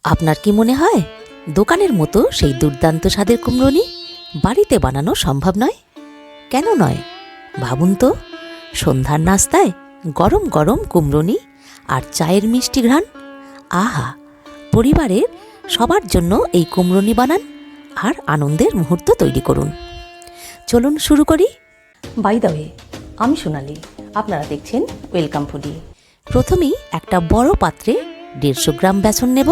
আপনার কি মনে হয় দোকানের মতো সেই দুর্দান্ত স্বাদের কুমড়োনি বাড়িতে বানানো সম্ভব নয়? কেন নয় ভাবুন তো। সন্ধ্যার নাস্তায় গরম গরম কুমড়োনি আর চায়ের মিষ্টি ঘ্রাণ, আহা! পরিবারের সবার জন্য এই কুমড়োনি বানান আর আনন্দের মুহূর্ত তৈরি করুন। চলুন শুরু করি। বাই দ্য ওয়ে, আমি সোনালি, আপনারা দেখছেন ওয়েলকাম ফুডি। প্রথমেই একটা বড় পাত্রে 150 গ্রাম বেসন নেব।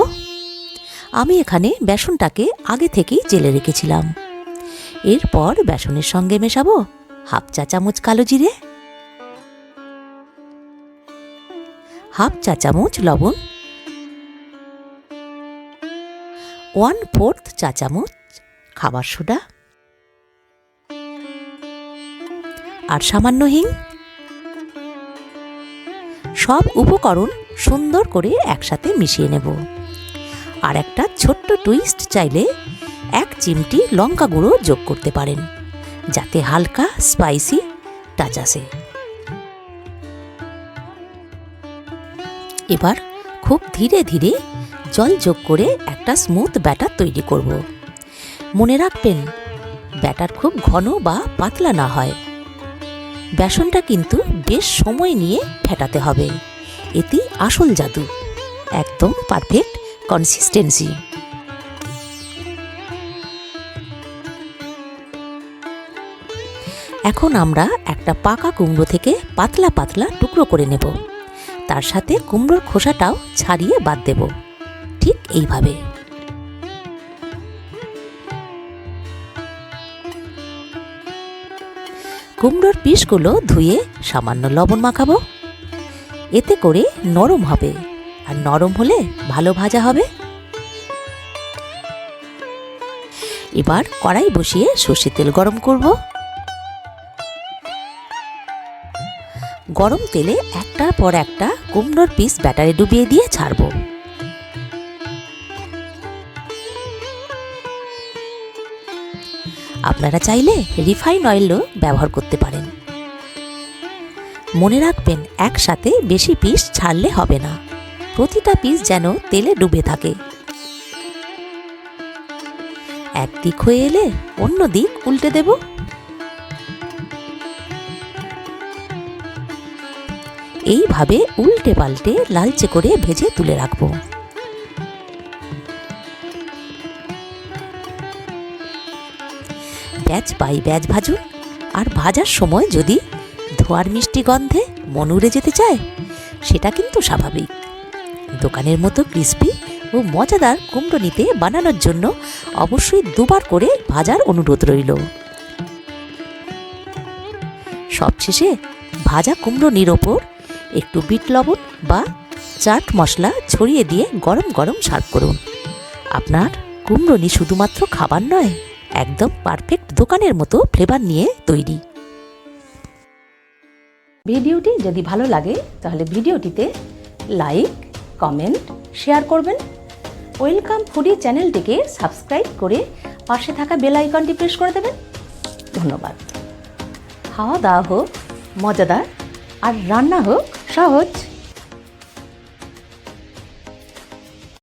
আমি এখানে বেসনটাকে আগে থেকেই জেলে রেখেছিলাম। এরপর বেসনের সঙ্গে মেশাবো হাফ চা চামচ কালো জিরে, হাফ চা চামচ লবণ, 1/4 চা চামচ খাবার সোডা আর সামান্য হিং। সব উপকরণ সুন্দর করে একসাথে মিশিয়ে নেব। আর একটা ছোট্ট টুইস্ট চাইলে 1 চিমটি লঙ্কা গুঁড়ো যোগ করতে পারেন, যাতে হালকা স্পাইসি টাচ আসে। এবার খুব ধীরে ধীরে জল যোগ করে একটা স্মুথ ব্যাটার তৈরি করব। মনে রাখবেন, ব্যাটার খুব ঘন বা পাতলা না হয়। বেসনটা কিন্তু বেশ সময় নিয়ে ফেটাতে হবে, এতেই আসল জাদু। একদম পারফেক্ট কনসিস্টেন্সি। এখন আমরা একটা পাকা কুমড়ো থেকে পাতলা পাতলা টুকরো করে নেব। তার সাথে কুমড়োর খোসাটাও ছাড়িয়ে বাদ দেব, ঠিক এইভাবে। কুমড়োর পিসগুলো ধুয়ে সামান্য লবণ মাখাবো। এতে করে নরম হবে, আর নরম হলে ভালো ভাজা হবে। এবার কড়াই বসিয়ে সর্ষের তেল গরম করব। গরম তেলে একটার পর একটা কুমড়োর পিস ব্যাটারে ডুবিয়ে দিয়ে ছাড়ব। আপনারা চাইলে রিফাইন অয়েলও ব্যবহার করতে পারেন। মনে রাখবেন, একসাথে বেশি পিস ছাড়লে হবে না। প্রতিটা পিস যেন তেলে ডুবে থাকে। এক দিক হয়ে এলে অন্য দিক উল্টে দেব। এইভাবে উল্টে পাল্টে লালচে করে ভেজে তুলে রাখব। ব্যাচ বাই ব্যাচ ভাজুন। আর ভাজার সময় যদি ধোঁয়ার মিষ্টি গন্ধে মন উড়ে যেতে চায়, সেটা কিন্তু স্বাভাবিক। দোকানের মতো ক্রিস্পি ও মজাদার কুমড়োনিতে বানানোর জন্য অবশ্যই 2বার করে ভাজার অনুরোধ রইল। সবশেষে ভাজা কুমড়োনির ওপর একটু বিট লবণ বা চাট মশলা ছড়িয়ে দিয়ে গরম গরম সার্ভ করুন। আপনার কুমড়োনি শুধুমাত্র খাবার নয়, একদম পারফেক্ট দোকানের মতো ফ্লেভার নিয়ে তৈরি। ভিডিওটি যদি ভালো লাগে তাহলে ভিডিওটিতে লাইক, কমেন্ট, শেয়ার করবেন। ওয়েলকাম ফুডি চ্যানেলটিকে সাবস্ক্রাইব করে পাশে থাকা বেল আইকনটি প্রেস করে দেবেন। ধন্যবাদ। খাওয়া দাওয়া হোক মজাদার আর রান্না হোক সহজ।